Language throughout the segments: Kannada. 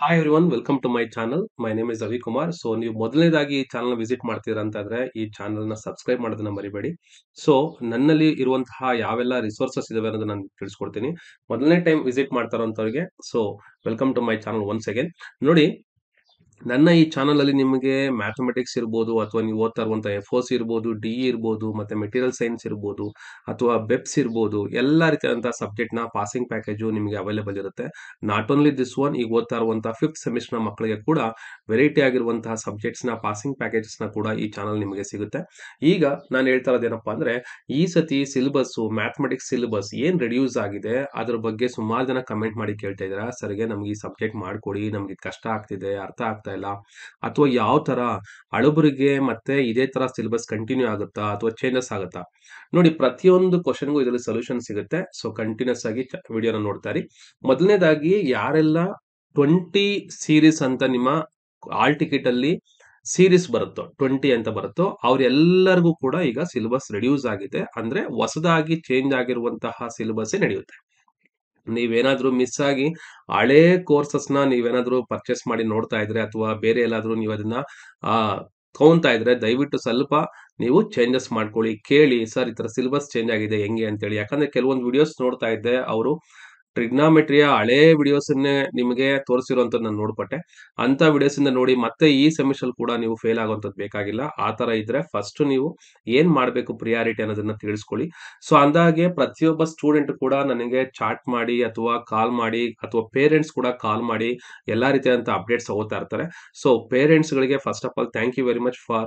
Hi everyone welcome to my channel. My name is Ravi Kumar. So ನೀವು ಮೊದಲನೇದಾಗಿ ಈ ಚಾನಲ್ ವಿಸಿಟ್ ಮಾಡ್ತೀರಾ ಅಂತಂದ್ರೆ ಈ ಚಾನಲ್ ನ ಸಬ್ಸ್ಕ್ರೈಬ್ ಮಾಡೋದನ್ನ ಮರಿಬೇಡಿ. ಸೊ ನನ್ನಲ್ಲಿ ಇರುವಂತಹ ಯಾವೆಲ್ಲ ರಿಸೋರ್ಸಸ್ ಇದಾವೆ ಅನ್ನೋದನ್ನ ನಾನು ತಿಳಿಸ್ಕೊಡ್ತೀನಿ. ಮೊದಲನೇ ಟೈಮ್ ವಿಸಿಟ್ ಮಾಡ್ತಾ ಇರೋಂಥವ್ರಿಗೆ so welcome to my channel once again. ನೋಡಿ, ನನ್ನ ಈ ಚಾನಲ್ ಅಲ್ಲಿ ನಿಮಗೆ ಮ್ಯಾಥಮೆಟಿಕ್ಸ್ ಇರ್ಬೋದು, ಅಥವಾ ನೀವು ಓದ್ತಾ ಇರುವಂತ ಎಫ್ ಇರ್ಬೋದು, ಡಿ ಇರ್ಬೋದು, ಮತ್ತೆ ಮೆಟೀರಿಯಲ್ ಸೈನ್ಸ್ ಇರ್ಬೋದು, ಅಥವಾ ಬೆಪ್ಸ್ ಇರ್ಬೋದು, ಎಲ್ಲಾ ರೀತಿಯಾದಂತಹ ಸಬ್ಜೆಕ್ಟ್ ನ ಪಾಸಿಂಗ್ ಪ್ಯಾಕೇಜು ನಿಮಗೆ ಅವೈಲೇಬಲ್ ಇರುತ್ತೆ. ನಾಟ್ ಓನ್ಲಿ ದಿಸ್ ಒನ್, ಈಗ ಓದ್ತಾ ಇರುವಂತಹ ಫಿಫ್ತ್ ಸೆಮಿಸ್ಟರ್ ಮಕ್ಕಳಿಗೆ ಕೂಡ ವೆರೈಟಿ ಆಗಿರುವಂತಹ ಸಬ್ಜೆಕ್ಟ್ಸ್ ನ ಪಾಸಿಂಗ್ ಪ್ಯಾಕೇಜಸ್ ನ ಕೂಡ ಈ ಚಾನಲ್ ನಿಮಗೆ ಸಿಗುತ್ತೆ. ಈಗ ನಾನು ಹೇಳ್ತಾ ಇರೋದೇನಪ್ಪಾ ಅಂದ್ರೆ, ಈ ಸತಿ ಸಿಲೆಬಸ್ ಮ್ಯಾಥಮೆಟಿಕ್ಸ್ ಸಿಲೆಬಸ್ ಏನ್ ರೆಡ್ಯೂಸ್ ಆಗಿದೆ ಅದ್ರ ಬಗ್ಗೆ ಸುಮಾರು ಜನ ಕಮೆಂಟ್ ಮಾಡಿ ಕೇಳ್ತಾ ಇದಾರೆ. ಸರ್ಗೆ ನಮ್ಗೆ ಈ ಸಬ್ಜೆಕ್ಟ್ ಮಾಡ್ಕೊಡಿ, ನಮ್ಗೆ ಇದ್ ಕಷ್ಟ ಆಗ್ತಿದೆ, ಅರ್ಥ ಆಗ್ತಾ ಇಲ್ಲ, ಅಥವಾ ಯಾವ ತರ ಹಳಬರಿಗೆ ಮತ್ತೆ ಇದೇ ತರ ಸಿಲೆಬಸ್ ಕಂಟಿನ್ಯೂ ಆಗುತ್ತಾ ಅಥವಾ ಚೇಂಜಸ್ ಆಗುತ್ತಾ. ನೋಡಿ, ಪ್ರತಿಯೊಂದು ಕ್ವಶನ್ಗೂ ಇದರಲ್ಲಿ ಸೊಲ್ಯೂಷನ್ ಸಿಗುತ್ತೆ. ಸೊ ಕಂಟಿನ್ಯೂಸ್ ಆಗಿ ವಿಡಿಯೋನ ನೋಡ್ತಾ ಇರಿ. ಮೊದಲನೇದಾಗಿ ಯಾರೆಲ್ಲ 20 ಸೀರೀಸ್ ಅಂತ ನಿಮ್ಮ ಆಲ್ ಟಿಕೆಟ್ ಅಲ್ಲಿ ಸೀರೀಸ್ ಬರುತ್ತೋ, 20 ಅಂತ ಬರುತ್ತೋ, ಅವ್ರೆಲ್ಲರಿಗೂ ಕೂಡ ಈಗ ಸಿಲೆಬಸ್ ರೆಡ್ಯೂಸ್ ಆಗಿದೆ. ಅಂದ್ರೆ ಹೊಸದಾಗಿ ಚೇಂಜ್ ಆಗಿರುವಂತಹ ಸಿಲೆಬಸ್ ನಡೆಯುತ್ತೆ. ನೀವೇನಾದ್ರೂ ಮಿಸ್ ಆಗಿ ಹಳೇ ಕೋರ್ಸಸ್ ನ ನೀವೇನಾದ್ರೂ ಪರ್ಚೇಸ್ ಮಾಡಿ ನೋಡ್ತಾ ಇದ್ರೆ, ಅಥವಾ ಬೇರೆ ಎಲ್ಲಾದ್ರೂ ನೀವು ಅದನ್ನ ಆ ತಗೊಂತಾ ಇದ್ರೆ, ದಯವಿಟ್ಟು ಸ್ವಲ್ಪ ನೀವು ಚೇಂಜಸ್ ಮಾಡ್ಕೊಳ್ಳಿ. ಕೇಳಿ, ಸರ್ ಈ ತರ ಸಿಲೆಬಸ್ ಚೇಂಜ್ ಆಗಿದೆ ಹೆಂಗೆ ಅಂತೇಳಿ. ಯಾಕಂದ್ರೆ ಕೆಲವೊಂದು ವಿಡಿಯೋಸ್ ನೋಡ್ತಾ ಇದ್ದೆ, ಅವರು ಟ್ರಿಗ್ನಾಮೆಟ್ರಿಯ ಹಳೇ ವಿಡಿಯೋಸ್ ಅನ್ನೇ ನಿಮಗೆ ತೋರಿಸಿರುವಂತದ್ದು ನಾನು ನೋಡ್ಪಟ್ಟೆ. ಅಂತ ವಿಡಿಯೋಸ್ ಇಂದ ನೋಡಿ ಮತ್ತೆ ಈ ಸೆಮಿಸ್ಟರ್ ಕೂಡ ನೀವು ಫೇಲ್ ಆಗುವಂತದ್ದು ಬೇಕಾಗಿಲ್ಲ. ಆ ತರ ಇದ್ರೆ ಫಸ್ಟ್ ನೀವು ಏನ್ ಮಾಡ್ಬೇಕು ಪ್ರಿಯಾರಿಟಿ ಅನ್ನೋದನ್ನ ತಿಳಿಸ್ಕೊಳ್ಳಿ. ಸೊ ಅಂದಾಗೆ ಪ್ರತಿಯೊಬ್ಬ ಸ್ಟೂಡೆಂಟ್ ಕೂಡ ನನಗೆ ಚಾಟ್ ಮಾಡಿ, ಅಥವಾ ಕಾಲ್ ಮಾಡಿ, ಅಥವಾ ಪೇರೆಂಟ್ಸ್ ಕೂಡ ಕಾಲ್ ಮಾಡಿ ಎಲ್ಲಾ ರೀತಿಯಾದಂತ ಅಪ್ಡೇಟ್ಸ್ ತಗೋತಾ ಇರ್ತಾರೆ. ಸೊ ಪೇರೆಂಟ್ಸ್ ಗಳಿಗೆ first of all thank you very much for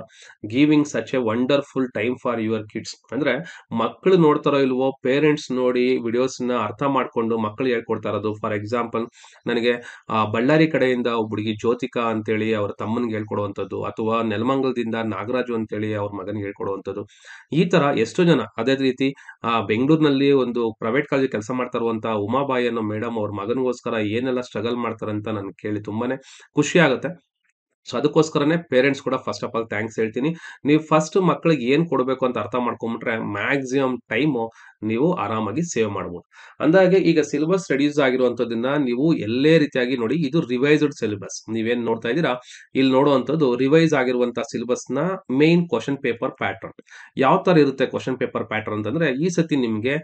giving such a wonderful time for your kids. ಅಂದ್ರೆ ಮಕ್ಕಳು ನೋಡ್ತಾರೋ ಇಲ್ವೋ, ಪೇರೆಂಟ್ಸ್ ನೋಡಿ ವಿಡಿಯೋಸ್ ನ ಅರ್ಥ ಮಾಡ್ಕೊಂಡು ಮಕ್ಕಳು ಹೇಳ್ಕೊಡ್ತಾ ಇರೋದು. ಫಾರ್ ಎಕ್ಸಾಂಪಲ್, ನನಗೆ ಬಳ್ಳಾರಿ ಕಡೆಯಿಂದ ಒಬ್ಬ ಹುಡುಗಿ ಜ್ಯೋತಿಕಾ ಅಂತೇಳಿ ಅವ್ರ ತಮ್ಮನ್ಗೆ ಹೇಳ್ಕೊಡುವಂಥದ್ದು, ಅಥವಾ ನೆಲಮಂಗಲದಿಂದ ನಾಗರಾಜು ಅಂತೇಳಿ ಅವ್ರ ಮಗನ್ಗೆ ಹೇಳ್ಕೊಡುವಂಥದ್ದು. ಈ ತರ ಎಷ್ಟೋ ಜನ. ಅದೇ ರೀತಿ ಬೆಂಗಳೂರಿನಲ್ಲಿ ಒಂದು ಪ್ರೈವೇಟ್ ಕಾಲೇಜ್ ಕೆಲಸ ಮಾಡ್ತಾ ಇರುವಂತಹ ಉಮಾಬಾಯಿ ಅನ್ನೋ ಮೇಡಮ್ ಅವ್ರ ಮಗನಿಗೋಸ್ಕರ ಏನೆಲ್ಲ ಸ್ಟ್ರಗಲ್ ಮಾಡ್ತಾರೆ ಅಂತ ನನ್ ಕೇಳಿ ತುಂಬಾನೇ ಖುಷಿ ಆಗುತ್ತೆ. ಸೊ ಅದಕ್ಕೋಸ್ಕರನೇ ಪೇರೆಂಟ್ಸ್ ಕೂಡ ಫಸ್ಟ್ ಆಫ್ ಆಲ್ ಥ್ಯಾಂಕ್ಸ್ ಹೇಳ್ತೀನಿ. ನೀವು ಫಸ್ಟ್ ಮಕ್ಕಳಿಗೆ ಏನ್ ಕೊಡಬೇಕು ಅಂತ ಅರ್ಥ ಮಾಡ್ಕೊಂಡ್ಬಿಟ್ರೆ ಮ್ಯಾಕ್ಸಿಮಮ್ ಟೈಮು ನೀವು ಆರಾಮಾಗಿ ಸೇವ್ ಮಾಡ್ಬೋದು. ಅಂದಾಗೆ ಈಗ ಸಿಲೆಬಸ್ ರೆಡ್ಯೂಸ್ ಆಗಿರುವಂತದನ್ನ ನೀವು ಎಲ್ಲೇ ರೀತಿಯಾಗಿ ನೋಡಿ, ಇದು ರಿವೈಸ್ಡ್ ಸಿಲೆಬಸ್. ನೀವೇನ್ ನೋಡ್ತಾ ಇದ್ದೀರಾ, ಇಲ್ಲಿ ನೋಡುವಂತದ್ದು ರಿವೈಸ್ ಆಗಿರುವಂತಹ ಸಿಲೆಬಸ್ ನ ಮೇನ್ ಕ್ವಶನ್ ಪೇಪರ್ ಪ್ಯಾಟರ್ನ್. ಯಾವ ತರ ಇರುತ್ತೆ ಕ್ವಶನ್ ಪೇಪರ್ ಪ್ಯಾಟರ್ನ್ ಅಂತಂದ್ರೆ, ಈ ಸತಿ ನಿಮ್ಗೆ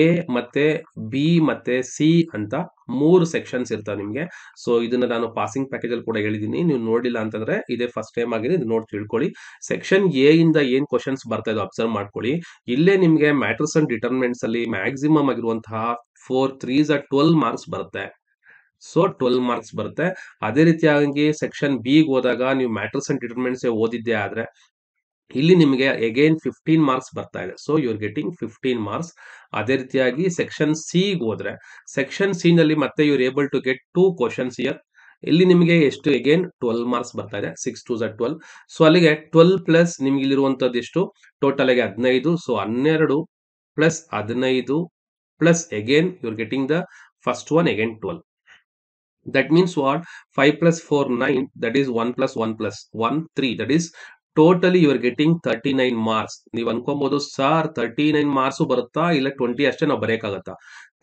ಎ ಮತ್ತೆ ಬಿ ಮತ್ತೆ ಸಿ ಅಂತ 3 ಸೆಕ್ಷನ್ಸ್ ಇರ್ತಾವೆ ನಿಮ್ಗೆ. ಸೊ ಇದನ್ನ ನಾನು ಪಾಸಿಂಗ್ ಪ್ಯಾಕೇಜ್ ಅಲ್ಲಿ ಕೂಡ ಹೇಳಿದೀನಿ. ನೀವು ನೋಡಿಲ್ಲ ಅಂತಂದ್ರೆ ಇದೇ ಫಸ್ಟ್ ಟೈಮ್ ಆಗಿದೆ, ಇದು ನೋಡಿ ತಿಳ್ಕೊಳ್ಳಿ. ಸೆಕ್ಷನ್ ಎ ಇಂದ ಏನ್ ಕ್ವಶನ್ಸ್ ಬರ್ತಾ ಇದೆ ಅಬ್ಸರ್ವ್ ಮಾಡ್ಕೊಳ್ಳಿ. ಇಲ್ಲೇ ನಿಮ್ಗೆ ಮ್ಯಾಟ್ರಿಕ್ಸ್ ಅಂಡ್ ಡಿಟರ್ಮಿನೆಂಟ್ಸ್ ಅಲ್ಲಿ ಮ್ಯಾಕ್ಸಿಮಮ್ ಆಗಿರುವಂತಹ 4 3s 12 ಮಾರ್ಕ್ಸ್ ಬರುತ್ತೆ. ಸೊ 12 ಮಾರ್ಕ್ಸ್ ಬರುತ್ತೆ. ಅದೇ ರೀತಿಯಾಗಿ ಸೆಕ್ಷನ್ ಬಿ ಹೋದಾಗ ನೀವು ಮ್ಯಾಟ್ರಿಕ್ಸ್ ಅಂಡ್ ಡಿಟರ್ಮಿನೆಂಟ್ಸ್ ಓದಿದ್ದೆ ಆದ್ರೆ ಇಲ್ಲಿ ನಿಮಗೆ ಅಗೈನ್ 15 ಮಾರ್ಕ್ಸ್ ಬರ್ತಾ ಇದೆ. So you are getting 15 marks. ಅದೇ ರೀತಿಯಾಗಿ ಸೆಕ್ಷನ್ ಸಿ ಹೋದ್ರೆ, ಸೆಕ್ಷನ್ ಸಿ ನಲ್ಲಿ ಮತ್ತೆ you are able to get 2 questions year. ಇಲ್ಲಿ ನಿಮಗೆ ಎಷ್ಟು ಅಗೇನ್ 12 ಮಾರ್ಕ್ಸ್ ಬರ್ತಾ ಇದೆ. 6 2s 12. ಸೊ ಅಲ್ಲಿಗೆ 12 ಪ್ಲಸ್ ನಿಮ್ಗೆ ಇಲ್ಲಿರುವಂತದ್ದು ಎಷ್ಟು, ಟೋಟಲ್ ಆಗಿ 15. So 12 plus 15 plus again you are getting the first one again 12. That means what? 5 plus 4 9, that is 1 plus 1 plus 1 3, that is totally you are getting 39 marks. ನೀವು ಅನ್ಕೊಬಹುದು, ಸರ್ 39 ಮಾರ್ಕ್ಸ್ ಬರುತ್ತಾ ಇಲ್ಲ 20 ಅಷ್ಟೇ ನಾವು ಬರೆಯಕ್ಕಾಗತ್ತಾ?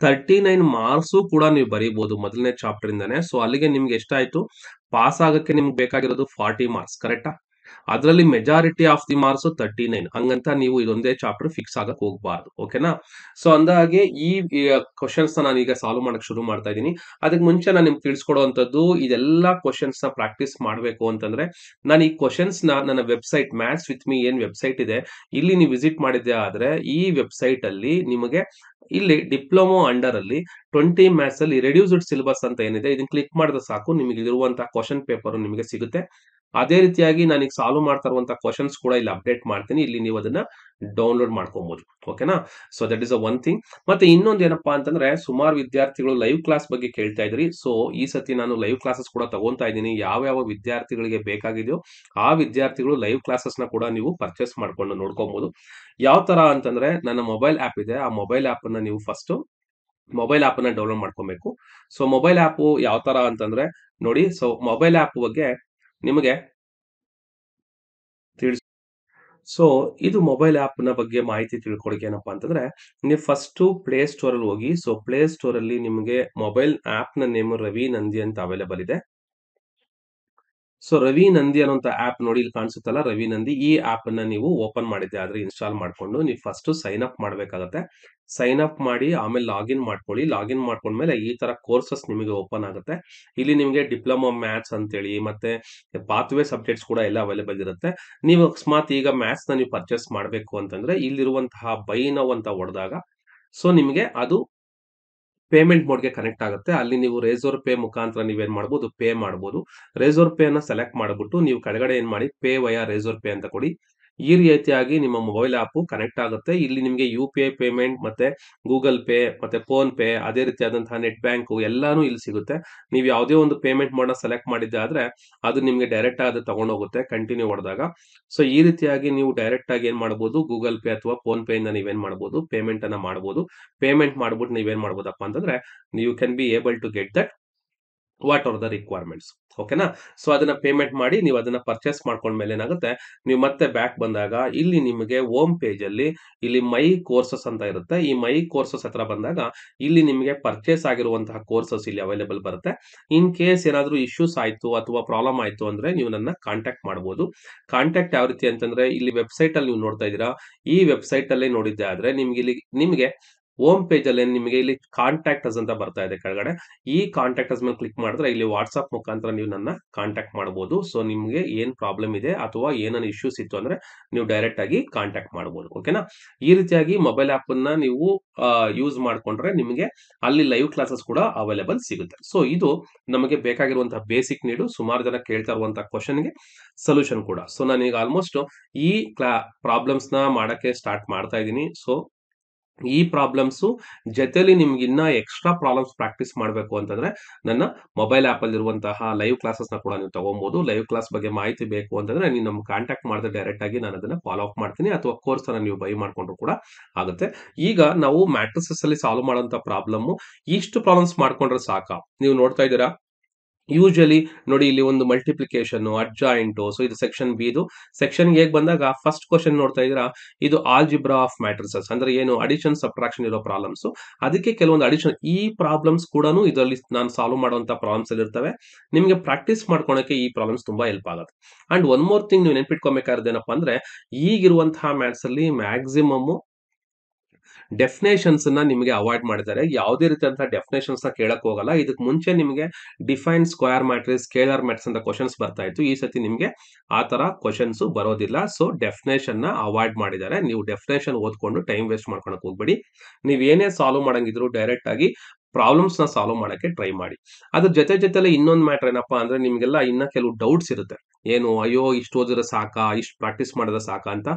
39 ಮಾರ್ಕ್ಸ್ ಕೂಡ ನೀವು ಬರೀಬಹುದು ಮೊದಲನೇ ಚಾಪ್ಟರ್ ಇಂದಾನೆ. ಸೊ ಅಲ್ಲಿಗೆ ನಿಮ್ಗೆ ಎಷ್ಟಾಯ್ತು, ಪಾಸ್ ಆಗಕ್ಕೆ ನಿಮ್ಗೆ ಬೇಕಾಗಿರೋದು 40 ಮಾರ್ಕ್ಸ್, ಕರೆಕ್ಟಾ? ಅದರಲ್ಲಿ ಮೆಜಾರಿಟಿ ಆಫ್ ದಿ ಮಾರ್ಕ್ಸ್ 39. ಹಂಗಂತ ನೀವು ಇದೊಂದೇ ಚಾಪ್ಟರ್ ಫಿಕ್ಸ್ ಆಗಕ್ ಹೋಗ್ಬಾರ್ದು. ಓಕೆನಾ? ಸೊ ಅಂದಾಗೆ ಈ ಕ್ವಶನ್ಸ್ ನಾನು ಈಗ ಸಾಲ್ವ್ ಮಾಡಕ್ ಶುರು ಮಾಡ್ತಾ ಇದ್ದೀನಿ. ಅದಕ್ಕೆ ಮುಂಚೆ ನಾನು ನಿಮ್ಗೆ ತಿಳಿಸ್ಕೊಡುವಂತದ್ದು, ಇದೆಲ್ಲ ಕ್ವಶನ್ಸ್ ನ ಪ್ರಾಕ್ಟೀಸ್ ಮಾಡಬೇಕು ಅಂತಂದ್ರೆ ನಾನು ಈ ಕ್ವಶನ್ಸ್ ನ ನನ್ನ ವೆಬ್ಸೈಟ್ ಮ್ಯಾಥ್ಸ್ ವಿತ್ ಮೀ ಏನ್ ವೆಬ್ಸೈಟ್ ಇದೆ, ಇಲ್ಲಿ ನೀವು ವಿಸಿಟ್ ಮಾಡಿದ್ದೆ ಆದ್ರೆ ಈ ವೆಬ್ಸೈಟ್ ಅಲ್ಲಿ ನಿಮಗೆ ಇಲ್ಲಿ ಡಿಪ್ಲೊಮೊ ಅಂಡರ್ ಅಲ್ಲಿ 20 ಮ್ಯಾಥ್ಸ್ ಅಲ್ಲಿ ರೆಡ್ಯೂಸ್ಡ್ ಸಿಲೆಬಸ್ ಅಂತ ಏನಿದೆ, ಇದನ್ನ ಕ್ಲಿಕ್ ಮಾಡಿದ್ರೆ ಸಾಕು ನಿಮಗೆ ಇರುವಂತಹ ಕ್ವಶನ್ ಪೇಪರ್ ನಿಮಗೆ ಸಿಗುತ್ತೆ. ಅದೇ ರೀತಿಯಾಗಿ ನಾನೀಗ ಸಾಲ್ವ್ ಮಾಡ್ತಾ ಇರುವಂತಹ ಕ್ವಶನ್ಸ್ ಕೂಡ ಇಲ್ಲಿ ಅಪ್ಡೇಟ್ ಮಾಡ್ತೀನಿ. ಇಲ್ಲಿ ನೀವು ಅದನ್ನ ಡೌನ್ಲೋಡ್ ಮಾಡ್ಕೊಬಹುದು. ಓಕೆನಾ? So that is a one thing. ಮತ್ತೆ ಇನ್ನೊಂದು ಏನಪ್ಪಾ ಅಂತಂದ್ರೆ, ಸುಮಾರು ವಿದ್ಯಾರ್ಥಿಗಳು ಲೈವ್ ಕ್ಲಾಸ್ ಬಗ್ಗೆ ಕೇಳ್ತಾ ಇದ್ರಿ. ಸೊ ಈ ಸತಿ ನಾನು ಲೈವ್ ಕ್ಲಾಸಸ್ ಕೂಡ ತಗೊಂತಾ ಇದ್ದೀನಿ. ಯಾವ ವಿದ್ಯಾರ್ಥಿಗಳಿಗೆ ಬೇಕಾಗಿದೆಯೋ ಆ ವಿದ್ಯಾರ್ಥಿಗಳು ಲೈವ್ ಕ್ಲಾಸಸ್ ನ ಕೂಡ ನೀವು ಪರ್ಚೇಸ್ ಮಾಡ್ಕೊಂಡು ನೋಡ್ಕೊಬಹುದು. ಯಾವ ತರ ಅಂತಂದ್ರೆ, ನನ್ನ ಮೊಬೈಲ್ ಆಪ್ ಇದೆ. ಆ ಮೊಬೈಲ್ ಆಪ್ ಅನ್ನ ನೀವು ಫಸ್ಟ್ ಮೊಬೈಲ್ ಆಪ್ ಅನ್ನ ಡೌನ್ಲೋಡ್ ಮಾಡ್ಕೊಬೇಕು. ಸೊ ಮೊಬೈಲ್ ಆಪ್ ಯಾವ ತರ ಅಂತಂದ್ರೆ ನೋಡಿ, ಸೊ ಮೊಬೈಲ್ ಆಪ್ ಬಗ್ಗೆ ನಿಮಗೆ ತಿಳಿಸ್ ಸೊ ಇದು ಮೊಬೈಲ್ ಆಪ್ ನ ಬಗ್ಗೆ ಮಾಹಿತಿ ತಿಳ್ಕೊಳಕ್ಕೆ ಏನಪ್ಪಾ ಅಂತಂದ್ರೆ, ನೀವು ಫಸ್ಟ್ ಪ್ಲೇ ಸ್ಟೋರ್ ಅಲ್ಲಿ ಹೋಗಿ. ಸೊ ಪ್ಲೇ ಸ್ಟೋರ್ ಅಲ್ಲಿ ನಿಮಗೆ ಮೊಬೈಲ್ ಆಪ್ ನ ನೇಮ್ ರವಿ ನಂದಿ ಅಂತ ಅವೈಲೇಬಲ್ ಇದೆ. ಸೊ ರವಿ ನಂದಿ ಅನ್ನೋಂಥ ಆಪ್ ನೋಡಿ ಇಲ್ಲಿ ಕಾಣಿಸುತ್ತಲ್ಲ ರವಿ ನಂದಿ ಈ ಆಪ್ ಅನ್ನ ನೀವು ಓಪನ್ ಮಾಡಿದ್ದೆ ಆದ್ರೆ ಇನ್ಸ್ಟಾಲ್ ಮಾಡ್ಕೊಂಡು ನೀವು ಫಸ್ಟ್ ಸೈನ್ ಅಪ್ ಮಾಡ್ಬೇಕಾಗತ್ತೆ. ಸೈನ್ ಅಪ್ ಮಾಡಿ ಆಮೇಲೆ ಲಾಗಿನ್ ಮಾಡ್ಕೊಳ್ಳಿ. ಲಾಗಿನ್ ಮಾಡ್ಕೊಂಡ್ಮೇಲೆ ಈ ತರ ಕೋರ್ಸಸ್ ನಿಮಗೆ ಓಪನ್ ಆಗುತ್ತೆ. ಇಲ್ಲಿ ನಿಮಗೆ ಡಿಪ್ಲೊಮಾ ಮ್ಯಾಥ್ಸ್ ಅಂತೇಳಿ ಮತ್ತೆ ಪಾತ್ವೇ ಸಬ್ಜೆಕ್ಟ್ಸ್ ಕೂಡ ಎಲ್ಲ ಅವೈಲೇಬಲ್ ಇರುತ್ತೆ. ನೀವು ಅಕಸ್ಮಾತ್ ಈಗ ಮ್ಯಾಥ್ಸ್ ನ ನೀವು ಪರ್ಚೇಸ್ ಮಾಡಬೇಕು ಅಂತಂದ್ರೆ ಇಲ್ಲಿರುವಂತಹ ಬೈ ನೌ ಅಂತ ಹೊಡೆದಾಗ ಸೊ ನಿಮಗೆ ಅದು ಪೇಮೆಂಟ್ ಮೋಡ್‌ಗೆ ಕನೆಕ್ಟ್ ಆಗುತ್ತೆ. ಅಲ್ಲಿ ನೀವು ರೇಸರ್ ಪೇ ಮುಖಾಂತರ ನೀವೇನ್ ಮಾಡ್ಬೋದು, ಪೇ ಮಾಡ್ಬೋದು. ರೇಸರ್ ಪೇ ಅನ್ನ ಸೆಲೆಕ್ಟ್ ಮಾಡ್ಬಿಟ್ಟು ನೀವು ಕೆಳಗಡೆ ಏನ್ ಮಾಡಿ ಪೇ ವಯಾ ರೇಸರ್ ಪೇ ಅಂತ ಕೊಡಿ. ಈ ರೀತಿಯಾಗಿ ನಿಮ್ಮ ಮೊಬೈಲ್ ಆಪ್ ಕನೆಕ್ಟ್ ಆಗುತ್ತೆ. ಇಲ್ಲಿ ನಿಮಗೆ ಯುಪಿಐ ಪೇಮೆಂಟ್ ಮತ್ತೆ ಗೂಗಲ್ ಪೇ ಮತ್ತೆ ಫೋನ್ ಪೇ ಅದೇ ರೀತಿಯಾದಂತಹ ನೆಟ್ ಬ್ಯಾಂಕ್ ಎಲ್ಲಾನು ಇಲ್ಲಿ ಸಿಗುತ್ತೆ. ನೀವು ಯಾವುದೇ ಒಂದು ಪೇಮೆಂಟ್ ಮೋಡ್‌ನ ಸೆಲೆಕ್ಟ್ ಮಾಡಿದ್ದೆ ಆದ್ರೆ ಅದು ನಿಮಗೆ ಡೈರೆಕ್ಟ್ ಆಗಿ ಅದು ತಗೊಂಡೋಗುತ್ತೆ ಕಂಟಿನ್ಯೂ ಹೊಡೆದಾಗ. ಸೊ ಈ ರೀತಿಯಾಗಿ ನೀವು ಡೈರೆಕ್ಟ್ ಆಗಿ ಏನ್ ಮಾಡಬಹುದು ಗೂಗಲ್ ಪೇ ಅಥವಾ ಫೋನ್ ಪೇ ಇಂದ ನೀವೇನ್ ಮಾಡಬಹುದು ಪೇಮೆಂಟ್ ಅನ್ನ ಮಾಡಬಹುದು. ಪೇಮೆಂಟ್ ಮಾಡ್ಬಿಟ್ಟು ನೀವೇನ್ ಮಾಡ್ಬೋದಪ್ಪ ಅಂತಂದ್ರೆ you can be able to get that what are the requirements. ಓಕೆನಾ? ಸೊ ಅದನ್ನ ಪೇಮೆಂಟ್ ಮಾಡಿ ನೀವು ಅದನ್ನ ಪರ್ಚೇಸ್ ಮಾಡ್ಕೊಂಡ್ಮೇಲೆ ಏನಾಗುತ್ತೆ, ನೀವು ಮತ್ತೆ ಬ್ಯಾಕ್ ಬಂದಾಗ ಇಲ್ಲಿ ನಿಮಗೆ ಹೋಮ್ ಪೇಜ್ ಅಲ್ಲಿ ಇಲ್ಲಿ ಮೈ ಕೋರ್ಸಸ್ ಅಂತ ಇರುತ್ತೆ. ಈ ಮೈ ಕೋರ್ಸಸ್ ಹತ್ರ ಬಂದಾಗ ಇಲ್ಲಿ ನಿಮಗೆ ಪರ್ಚೇಸ್ ಆಗಿರುವಂತಹ ಕೋರ್ಸಸ್ ಇಲ್ಲಿ ಅವೈಲೇಬಲ್ ಬರುತ್ತೆ. ಇನ್ ಕೇಸ್ ಏನಾದ್ರೂ ಇಶ್ಯೂಸ್ ಆಯ್ತು ಅಥವಾ ಪ್ರಾಬ್ಲಮ್ ಆಯ್ತು ಅಂದ್ರೆ ನೀವು ನನ್ನ ಕಾಂಟ್ಯಾಕ್ಟ್ ಮಾಡಬಹುದು. ಕಾಂಟ್ಯಾಕ್ಟ್ ಯಾವ ರೀತಿ ಅಂತಂದ್ರೆ ಇಲ್ಲಿ ವೆಬ್ಸೈಟ್ ಅಲ್ಲಿ ನೀವು ನೋಡ್ತಾ ಇದ್ದೀರಾ, ಈ ವೆಬ್ಸೈಟ್ ಅಲ್ಲೇ ನೋಡಿದ್ದೆ ಆದ್ರೆ ನಿಮಗೆ ಹೋಮ್ ಪೇಜ್ ಅಲ್ಲಿ ನಿಮಗೆ ಇಲ್ಲಿ ಕಾಂಟ್ಯಾಕ್ಟ್ ಅಸ್ ಅಂತ ಬರ್ತಾ ಇದೆ ಕೆಳಗಡೆ. ಈ ಕಾಂಟ್ಯಾಕ್ಟ್ ಅಸ್ ಮೇಲೆ ಕ್ಲಿಕ್ ಮಾಡಿದ್ರೆ ಇಲ್ಲಿ ವಾಟ್ಸ್ಆಪ್ ಮುಖಾಂತರ ನೀವು ನನ್ನ ಕಾಂಟ್ಯಾಕ್ಟ್ ಮಾಡಬಹುದು. ಸೊ ನಿಮಗೆ ಏನ್ ಪ್ರಾಬ್ಲಮ್ ಇದೆ ಅಥವಾ ಏನನ್ನ ಇಶ್ಯೂಸ್ ಇತ್ತು ಅಂದ್ರೆ ನೀವು ಡೈರೆಕ್ಟ್ ಆಗಿ ಕಾಂಟ್ಯಾಕ್ಟ್ ಮಾಡಬಹುದು. ಓಕೆನಾ? ಈ ರೀತಿಯಾಗಿ ಮೊಬೈಲ್ ಆಪ್ ಅನ್ನ ನೀವು ಯೂಸ್ ಮಾಡ್ಕೊಂಡ್ರೆ ನಿಮಗೆ ಅಲ್ಲಿ ಲೈವ್ ಕ್ಲಾಸಸ್ ಕೂಡ ಅವೈಲೇಬಲ್ ಸಿಗುತ್ತೆ. ಸೊ ಇದು ನಮಗೆ ಬೇಕಾಗಿರುವಂತಹ ಬೇಸಿಕ್ ನೀಡು. ಸುಮಾರು ಜನ ಕೇಳ್ತಾ ಇರುವಂತಹ ಕ್ವಶನ್ ಗೆ ಸೊಲ್ಯೂಷನ್ ಕೂಡ. ಸೊ ನಾನೀಗ ಆಲ್ಮೋಸ್ಟ್ ಈ ಪ್ರಾಬ್ಲಮ್ಸ್ ನ ಮಾಡಕ್ಕೆ ಸ್ಟಾರ್ಟ್ ಮಾಡ್ತಾ ಇದ್ದೀನಿ. ಸೊ ಈ ಪ್ರಾಬ್ಲಮ್ಸ್ ಜೊತೆಲಿ ನಿಮ್ಗೆ ಇನ್ನ ಎಕ್ಸ್ಟ್ರಾ ಪ್ರಾಬ್ಲಮ್ಸ್ ಪ್ರಾಕ್ಟೀಸ್ ಮಾಡಬೇಕು ಅಂತಂದ್ರೆ ನನ್ನ ಮೊಬೈಲ್ ಆಪ್ ಅಲ್ಲಿ ಇರುವಂತಹ ಲೈವ್ ಕ್ಲಾಸಸ್ ನ ಕೂಡ ನೀವು ತಗೊಬಹುದು. ಲೈವ್ ಕ್ಲಾಸ್ ಬಗ್ಗೆ ಮಾಹಿತಿ ಬೇಕು ಅಂತಂದ್ರೆ ನೀವು ನಮ್ಗೆ ಕಾಂಟ್ಯಾಕ್ಟ್ ಮಾಡಿದ್ರೆ ಡೈರೆಕ್ಟ್ ಆಗಿ ನಾನು ಅದನ್ನ ಫಾಲೋ ಅಪ್ ಮಾಡ್ತೀನಿ ಅಥವಾ ಕೋರ್ಸ್ ಅನ್ನ ನೀವು ಬೈ ಮಾಡ್ಕೊಂಡ್ರು ಕೂಡ ಆಗುತ್ತೆ. ಈಗ ನಾವು ಮ್ಯಾಟ್ರಿಸಸ್ ಅಲ್ಲಿ ಸಾಲ್ವ್ ಮಾಡುವಂತ ಪ್ರಾಬ್ಲಮ್ ಇಷ್ಟು ಪ್ರಾಬ್ಲಮ್ಸ್ ಮಾಡ್ಕೊಂಡ್ರೆ ಸಾಕ. ನೀವು ನೋಡ್ತಾ ಇದ್ದೀರಾ ಯೂಶಲಿ ನೋಡಿ ಇಲ್ಲಿ ಒಂದು ಮಲ್ಟಿಪ್ಲಿಕೇಶನ್ ಅಡ್ಜಾಯಿಂಟ್. ಸೊ ಇದು ಸೆಕ್ಷನ್ ಬಿ. ಇದು ಸೆಕ್ಷನ್ ಎ ಬಂದಾಗ ಫಸ್ಟ್ ಕ್ವಶನ್ ನೋಡ್ತಾ ಇದ್ದೀರಾ, ಇದು ಆಲ್ಜಿಬ್ರಾ ಆಫ್ ಮ್ಯಾಟ್ರಿಸಸ್ ಅಂದ್ರೆ ಏನು ಅಡಿಷನ್ ಸಬ್ಟ್ರಾಕ್ಷನ್ ಇರೋ ಪ್ರಾಬ್ಲಮ್ಸ್. ಅದಕ್ಕೆ ಕೆಲವೊಂದು ಅಡಿಷನ್ ಈ ಪ್ರಾಬ್ಲಮ್ಸ್ ಕೂಡ ಇದರಲ್ಲಿ ನಾನು ಸಾಲ್ವ್ ಮಾಡುವಂತ ಪ್ರಾಬ್ಲಮ್ಸ್ ಅಲ್ಲಿ ಇರ್ತವೆ. ನಿಮಗೆ ಪ್ರಾಕ್ಟೀಸ್ ಮಾಡ್ಕೊಳಕ್ಕೆ ಈ ಪ್ರಾಬ್ಲಮ್ಸ್ ತುಂಬಾ ಹೆಲ್ಪ್ ಆಗುತ್ತೆ. ಅಂಡ್ ಒನ್ ಮೋರ್ ಥಿಂಗ್ ನೀವು ನೆನ್ಪಿಟ್ಕೊಬೇಕಾದ್ರೆ ಏನಪ್ಪಾ ಅಂದ್ರೆ ಈಗಿರುವಂತಹ ಮ್ಯಾಥ್ಸ್ ಅಲ್ಲಿ ಮ್ಯಾಕ್ಸಿಮಮ್ ಡೆಫಿನೇಷನ್ಸ್ ನ ನಿಮಗೆ ಅವಾಯ್ಡ್ ಮಾಡಿದ್ದಾರೆ. ಯಾವುದೇ ರೀತಿಯಂತಹ ಡೆಫಿನೇಷನ್ಸ್ ನ ಕೇಳಕ್ ಹೋಗಲ್ಲ. ಇದಕ್ಕೆ ಮುಂಚೆ ನಿಮಗೆ define square matrix, scalar matrix ಅಂತ ಕ್ವಶನ್ಸ್ ಬರ್ತಾ ಇತ್ತು. ಈ ಸತಿ ನಿಮಗೆ ಆ ತರ ಕ್ವಶನ್ಸ್ ಬರೋದಿಲ್ಲ. ಸೊ ಡೆಫಿನೇಷನ್ ನ ಅವಾಯ್ಡ್ ಮಾಡಿದ್ದಾರೆ. ನೀವು ಡೆಫಿನೇಷನ್ ಓದ್ಕೊಂಡು ಟೈಮ್ ವೇಸ್ಟ್ ಮಾಡ್ಕೊಳಕ್ ಹೋಗ್ಬೇಡಿ. ನೀವ್ ಏನೇ ಸಾಲ್ವ್ ಮಾಡಂಗಿದ್ರು ಡೈರೆಕ್ಟ್ ಆಗಿ ಪ್ರಾಬ್ಲಮ್ಸ್ ನ ಸಾಲ್ವ್ ಮಾಡಕ್ಕೆ ಟ್ರೈ ಮಾಡಿ. ಅದ್ರ ಜೊತೆಲಿ ಇನ್ನೊಂದು ಮ್ಯಾಟರ್ ಏನಪ್ಪಾ ಅಂದ್ರೆ ನಿಮ್ಗೆಲ್ಲ ಇನ್ನ ಕೆಲವು ಡೌಟ್ಸ್ ಇರುತ್ತೆ. ಏನು ಅಯ್ಯೋ ಇಷ್ಟು ಓದಿದ್ರೆ ಸಾಕಾ, ಇಷ್ಟು ಪ್ರಾಕ್ಟೀಸ್ ಮಾಡಿದ್ರೆ ಸಾಕಾ ಅಂತ.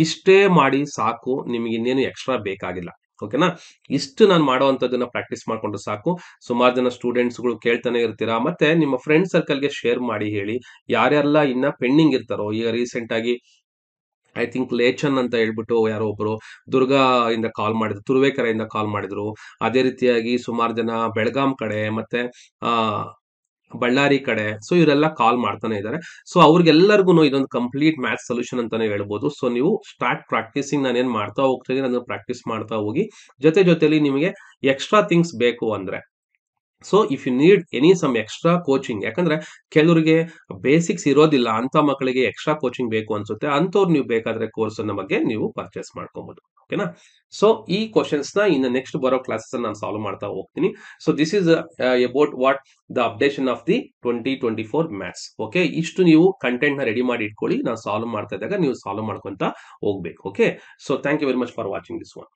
ಇಷ್ಟೇ ಮಾಡಿ ಸಾಕು, ನಿಮ್ಗೆ ಇನ್ನೇನು ಎಕ್ಸ್ಟ್ರಾ ಬೇಕಾಗಿಲ್ಲ. ಓಕೆನಾ? ಇಷ್ಟು ನಾನು ಮಾಡುವಂತದನ್ನ ಪ್ರಾಕ್ಟೀಸ್ ಮಾಡ್ಕೊಂಡ್ರೆ ಸಾಕು. ಸುಮಾರು ಜನ ಸ್ಟೂಡೆಂಟ್ಸ್ಗಳು ಕೇಳ್ತಾನೆ ಇರ್ತೀರಾ. ಮತ್ತೆ ನಿಮ್ಮ ಫ್ರೆಂಡ್ ಸರ್ಕಲ್ಗೆ ಶೇರ್ ಮಾಡಿ ಹೇಳಿ. ಯಾರ್ಯಾರೆಲ್ಲ ಇನ್ನ ಪೆಂಡಿಂಗ್ ಇರ್ತಾರೋ, ಈಗ ರೀಸೆಂಟ್ ಆಗಿ ಐ ಥಿಂಕ್ ಲೇಚನ್ ಅಂತ ಹೇಳ್ಬಿಟ್ಟು ಯಾರೋ ಒಬ್ರು ದುರ್ಗಾ ಇಂದ ಕಾಲ್ ಮಾಡಿದ್ರು, ತುರುವೇಕೆರೆಯಿಂದ ಕಾಲ್ ಮಾಡಿದ್ರು. ಅದೇ ರೀತಿಯಾಗಿ ಸುಮಾರು ಜನ ಬೆಳಗಾಂ ಕಡೆ ಮತ್ತೆ ಆ ಬಳ್ಳಾರಿ ಕಡೆ ಸೊ ಇವರೆಲ್ಲ ಕಾಲ್ ಮಾಡ್ತಾನೆ ಇದ್ದಾರೆ. ಸೊ ಅವ್ರಿಗೆಲ್ಲರಿಗೂ ಇದೊಂದು ಕಂಪ್ಲೀಟ್ ಮ್ಯಾಥ್ಸ್ ಸೊಲ್ಯೂಷನ್ ಅಂತಾನೆ ಹೇಳ್ಬೋದು. ಸೊ ನೀವು ಸ್ಟಾರ್ಟ್ ಪ್ರಾಕ್ಟೀಸಿಂಗ್ ನಾನೇನ್ ಮಾಡ್ತಾ ಹೋಗ್ತೀನಿ ಅದನ್ನ ಪ್ರಾಕ್ಟೀಸ್ ಮಾಡ್ತಾ ಹೋಗಿ. ಜೊತೆಲಿ ನಿಮಗೆ ಎಕ್ಸ್ಟ್ರಾ ಥಿಂಗ್ಸ್ ಬೇಕು ಅಂದ್ರೆ so if you need any some extra coaching, ಯಾಕಂದ್ರೆ ಕೆಲವರಿಗೆ ಬೇಸಿಕ್ಸ್ ಇರೋದಿಲ್ಲ, ಅಂತ ಮಕ್ಕಳಿಗೆ ಎಕ್ಸ್ಟ್ರಾ ಕೋಚಿಂಗ್ ಬೇಕು ಅನ್ಸುತ್ತೆ. ಅಂತವ್ರು ನೀವು ಬೇಕಾದ್ರೆ ಕೋರ್ಸ್ ಅನ್ನ ಬಗ್ಗೆ ನೀವು ಪರ್ಚೇಸ್ ಮಾಡ್ಕೊಬಹುದು. ಓಕೆನಾ? ಸೊ ಈ ಕ್ವಶನ್ಸ್ ನ ಇನ್ನು ನೆಕ್ಸ್ಟ್ ಬರೋ ಕ್ಲಾಸಸ್ ನಾನು ಸಾಲ್ವ್ ಮಾಡ್ತಾ ಹೋಗ್ತೀನಿ. So this is about what the updation of the 2024 maths. Okay, ಇಷ್ಟು ನೀವು ಕಂಟೆಂಟ್ ನ ರೆಡಿ ಮಾಡಿ ಇಟ್ಕೊಳ್ಳಿ. ನಾನು ಸಾಲ್ವ್ ಮಾಡ್ತಾ ಇದ್ದಾಗ ನೀವು ಸಾಲ್ವ್ ಮಾಡ್ಕೊಂತ ಹೋಗ್ಬೇಕು. Okay, so thank you very much for watching this one.